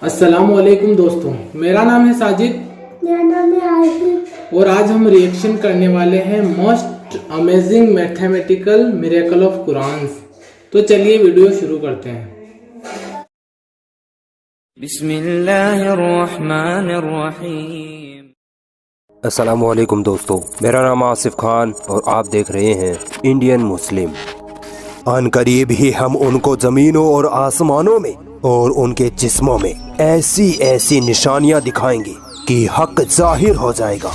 अस्सलाम वालेकुम दोस्तों, मेरा नाम है साजिद। मेरा नाम है आसिफ। और आज हम रिएक्शन करने वाले हैं most amazing mathematical miracle of Quran. तो चलिए वीडियो शुरू करते हैं। बिस्मिल्लाहिर्रहमानिर्रहीम। अस्सलामुअलैकुम दोस्तों, मेरा नाम आसिफ खान और आप देख रहे हैं इंडियन मुस्लिम। अनकरीब ही हम उनको जमीनों और आसमानों में और उनके जिस्मों में ऐसी ऐसी निशानियां दिखाएंगे कि हक जाहिर हो जाएगा।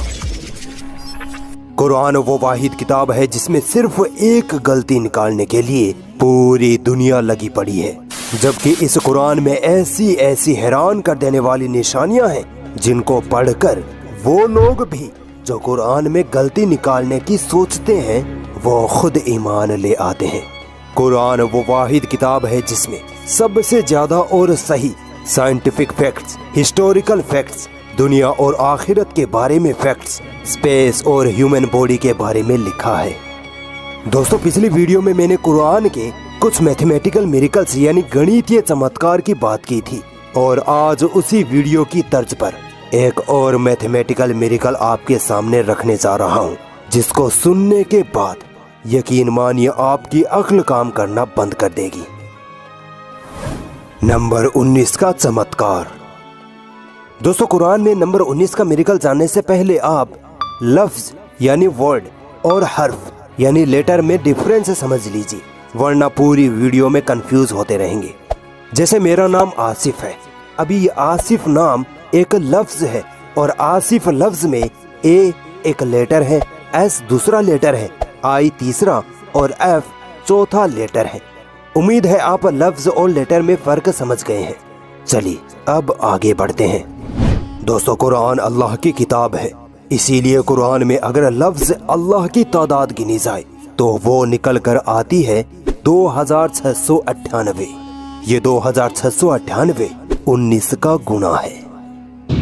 कुरान वो वाहिद किताब है जिसमें सिर्फ एक गलती निकालने के लिए पूरी दुनिया लगी पड़ी है, जबकि इस कुरान में ऐसी ऐसी हैरान कर देने वाली निशानियां हैं जिनको पढ़कर वो लोग भी जो कुरान में गलती निकालने की सोचते हैं वो खुद ईमान ले आते हैं। कुरान वो वाहिद किताब है जिसमें सबसे ज्यादा और सही साइंटिफिक फैक्ट्स, हिस्टोरिकल फैक्ट्स, दुनिया और आखिरत के बारे में फैक्ट्स, स्पेस और ह्यूमन बॉडी के बारे में लिखा है। दोस्तों, पिछली वीडियो में मैंने कुरान के कुछ मैथमेटिकल मिरेकल्स यानी गणितीय चमत्कार की बात की थी और आज उसी वीडियो की तर्ज पर एक और मैथमेटिकल मिरेकल आपके सामने रखने जा रहा हूँ, जिसको सुनने के बाद यकीन मानिए आपकी अक्ल काम करना बंद कर देगी। नंबर 19 का चमत्कार। दोस्तों, कुरान में नंबर 19 का मिरेकल जानने से पहले आप लफ्ज यानी वर्ड और हर्फ यानी लेटर में डिफरेंस समझ लीजिए, वरना पूरी वीडियो में कंफ्यूज होते रहेंगे। जैसे मेरा नाम आसिफ है, अभी ये आसिफ नाम एक लफ्ज है और आसिफ लफ्ज में ए एक लेटर है, एस दूसरा लेटर है, आई तीसरा और एफ चौथा लेटर है। उम्मीद है आप लफ्ज और लेटर में फर्क समझ गए हैं। चलिए अब आगे बढ़ते हैं। दोस्तों, कुरान अल्लाह की किताब है, इसीलिए कुरान में अगर लफ्ज अल्लाह की तादाद गिनी जाए तो वो निकल कर आती है 2698। ये 2698 19 का गुना है।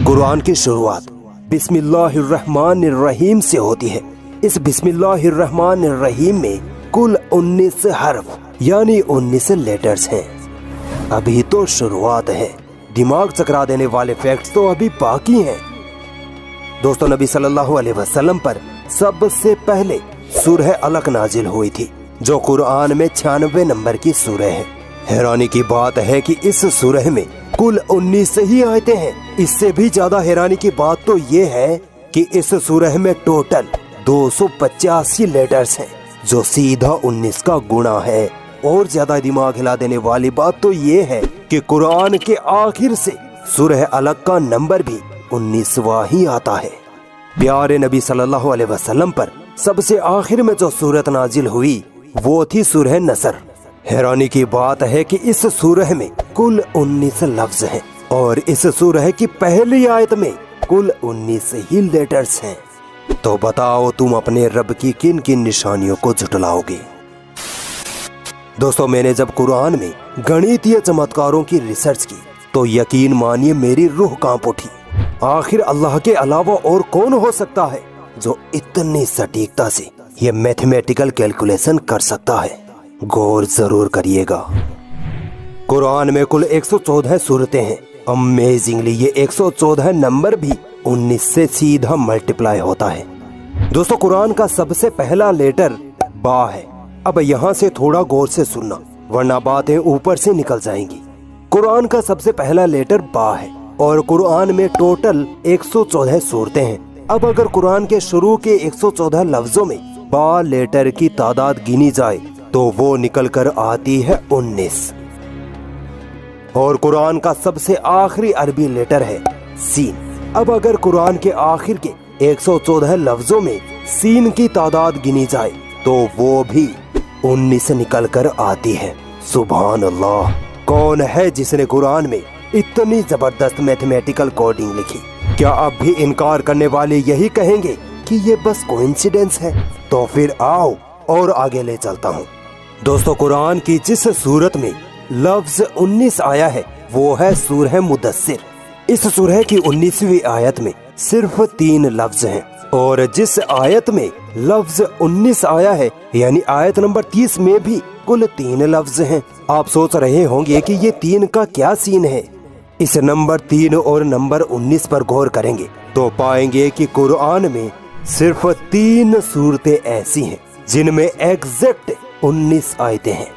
कुरान की शुरुआत बिस्मिल्लाहिर्रहमानिर्रहीम से होती है। इस बिस्मिल्लाहिर्रहमानिर्रहीम में कुल 19 हर्फ यानी 19 लेटर्स हैं। अभी तो शुरुआत है, दिमाग चकरा देने वाले फैक्ट्स तो अभी बाकी हैं। दोस्तों, नबी सल्लल्लाहु अलैहि वसल्लम पर सबसे पहले सूरह अलक नाजिल हुई थी, जो कुरान में 96 नंबर की सूरह है। हैरानी की बात है कि इस सूरह में कुल 19 ही आयतें हैं। इससे भी ज्यादा हैरानी की बात तो ये है कि इस सूरह में टोटल 285 लेटर्स हैं, जो सीधा 19 का गुणा है। और ज्यादा दिमाग हिला देने वाली बात तो ये है कि कुरान के आखिर से सूरह अलक का नंबर भी 19वां ही आता है। प्यारे नबी सल्लल्लाहु अलैहि वसल्लम पर सबसे आखिर में जो सूरत नाजिल हुई वो थी सूरह नसर। हैरानी की बात है कि इस सूरह में कुल 19 लफ्ज हैं और इस सूरह की पहली आयत में कुल 19 ही लेटर्स हैं। तो बताओ तुम अपने रब की किन किन निशानियों को झुटलाओगे। दोस्तों, मैंने जब कुरान में गणितीय चमत्कारों की रिसर्च की तो यकीन मानिए मेरी रूह कांप उठी। आखिर अल्लाह के अलावा और कौन हो सकता है जो इतनी सटीकता से ये मैथमेटिकल कैलकुलेशन कर सकता है। गौर जरूर करिएगा। कुरान में कुल 114 सूरतें हैं। अमेजिंगली ये 114 नंबर भी 19 से सीधा मल्टीप्लाई होता है। दोस्तों, कुरान का सबसे पहला लेटर बा है। अब यहाँ से थोड़ा गौर से सुनना, वरना बातें ऊपर से निकल जाएंगी। कुरान का सबसे पहला लेटर बा है और कुरान में टोटल 114 सूरतें हैं। अब अगर कुरान के शुरू के 114 लफ्जों में बा लेटर की तादाद गिनी जाए तो वो निकल कर आती है 19। और कुरान का सबसे आखिरी अरबी लेटर है सीन। अब अगर कुरान के आखिर के 114 लफ्जों में सीन की तादाद गिनी जाए तो वो भी 19 निकल कर आती है। सुभान अल्लाह, कौन है जिसने कुरान में इतनी जबरदस्त मैथमेटिकल कोडिंग लिखी। क्या अब भी इनकार करने वाले यही कहेंगे कि ये बस कोइंसिडेंस है? तो फिर आओ और आगे ले चलता हूँ। दोस्तों, कुरान की जिस सूरत में लफ्ज 19 आया है वो है सूरह मुदस्सिर। इस सूरह की 19वीं आयत में सिर्फ 3 लफ्ज हैं और जिस आयत में लफ्ज 19 आया है यानी आयत नंबर 30 में भी कुल 3 लफ्ज हैं। आप सोच रहे होंगे कि ये 3 का क्या सीन है। इस नंबर 3 और नंबर 19 पर गौर करेंगे तो पाएंगे कि कुरान में सिर्फ 3 सूरतें ऐसी हैं जिनमें एग्जैक्ट 19 आयतें हैं।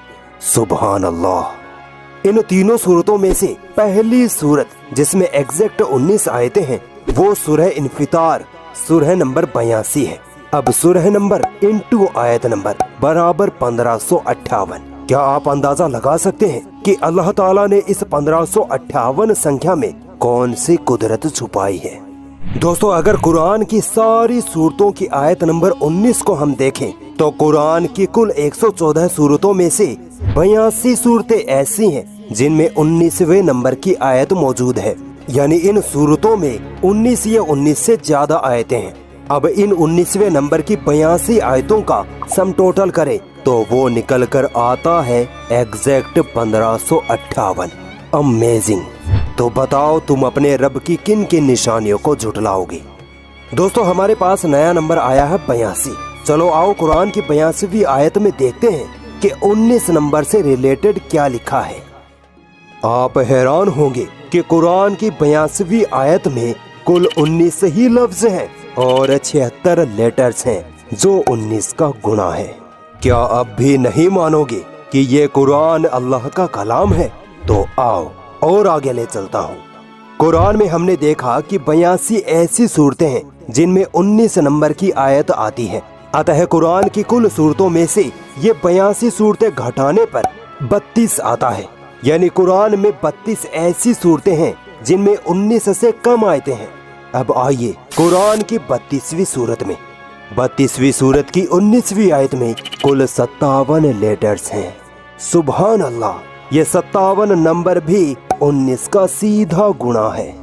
सुभान अल्लाह। इन तीनों सूरतों में से पहली सूरत जिसमें एग्जैक्ट 19 आयतें हैं वो सूरह इन्फितार सूरह नंबर 82 है। अब सूरह नंबर इंटू आयत नंबर बराबर 1558। क्या आप अंदाजा लगा सकते हैं कि अल्लाह ताला ने इस 1558 संख्या में कौन सी कुदरत छुपाई है। दोस्तों, अगर कुरान की सारी सूरतों की आयत नंबर 19 को हम देखें तो कुरान की कुल 114 सूरतों में से 82 सूरतें ऐसी हैं जिनमें 19वें नंबर की आयत मौजूद है। यानी इन सूरतों में 19 या 19 से ज्यादा आयतें हैं। अब इन 19वें नंबर की 82 आयतों का सम टोटल करें तो वो निकल कर आता है एग्जैक्ट 1558। अमेजिंग। तो बताओ तुम अपने रब की किन किन निशानियों को झुटलाओगे। दोस्तों, हमारे पास नया नंबर आया है 82। चलो आओ कुरान की 82वीं आयत में देखते हैं कि 19 नंबर से रिलेटेड क्या लिखा है। आप हैरान होंगे कि कुरान की 82वीं आयत में कुल 19 ही लफ्ज हैं और 76 लेटर्स हैं जो 19 का गुणा है। क्या अब भी नहीं मानोगे कि ये कुरान अल्लाह का कलाम है? तो आओ और आगे ले चलता हूँ। कुरान में हमने देखा कि 82 ऐसी सूरतें हैं जिनमें 19 नंबर की आयत आती है। अतः कुरान की कुल सूरतों में से ये 82 सूरतें घटाने पर 32 आता है। यानी कुरान में 32 ऐसी सूरतें हैं जिनमें 19 से कम आयतें हैं। अब आइए कुरान की 32वीं सूरत में। 32वीं सूरत की 19वीं आयत में कुल 57 लेटर्स हैं। सुभान अल्लाह। ये 57 नंबर भी 19 का सीधा गुणा है।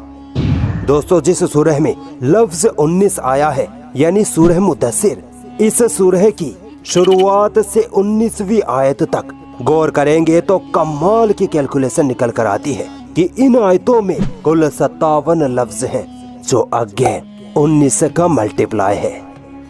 दोस्तों, जिस सूरह में लफ्ज 19 आया है यानी सूरह मुद्दसिर, इस सूरह की शुरुआत से 19वीं आयत तक गौर करेंगे तो कमाल की कैलकुलेशन निकल कर आती है कि इन आयतों में कुल 57 लफ्ज हैं जो अगेन 19 का मल्टीप्लाई है।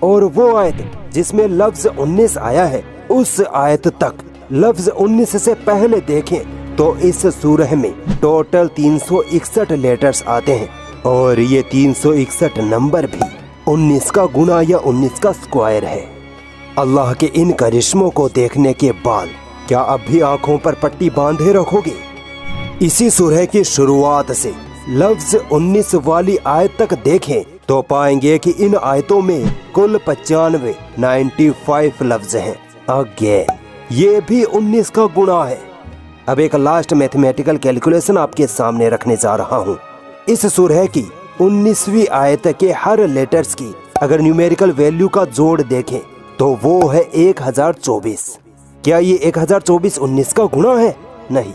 और वो आयत जिसमें लफ्ज 19 आया है उस आयत तक लफ्ज 19 से पहले देखें तो इस सूरह में टोटल 361 लेटर्स आते हैं और ये 361 नंबर भी 19 का गुना या 19 का स्क्वायर है। अल्लाह के इन करिश्मों को देखने के बाद क्या अब भी आंखों पर पट्टी बांधे रखोगे? इसी सूरह की शुरुआत से लफ्ज 19 वाली आयत तक देखें तो पाएंगे कि इन आयतों में कुल 95 लफ्ज हैं। अगेन ये भी 19 का गुणा है। अब एक लास्ट मैथमेटिकल कैलकुलेशन आपके सामने रखने जा रहा हूँ। इस सूरह की 19वीं आयत के हर लेटर्स की अगर न्यूमेरिकल वैल्यू का जोड़ देखें तो वो है 1024। क्या ये 1024 19 का गुणा है? नहीं।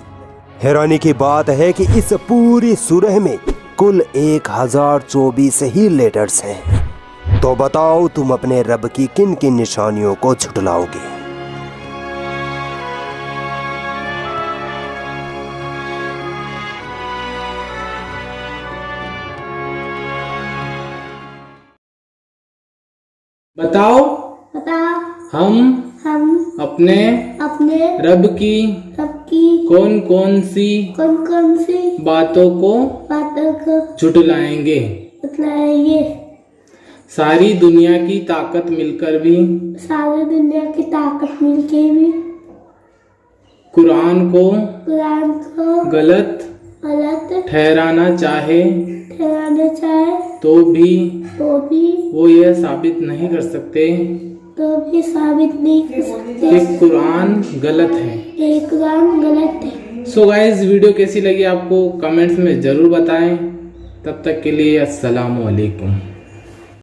हैरानी की बात है कि इस पूरी सूरह में कुल 1024 ही लेटर्स हैं। तो बताओ तुम अपने रब की किन किन निशानियों को झुटलाओगे। बताओ हम अपने रब की कौन कौन सी बातों को झुटलाएंगे। सारी दुनिया की ताकत मिलकर भी कुरान को गलत ठहराना चाहे तो भी वो यह साबित नहीं कर सकते कि कुरान गलत है। सो गाइस, वीडियो कैसी लगी आपको कमेंट्स में जरूर बताएं। तब तक के लिए अस्सलामु अलैकुम।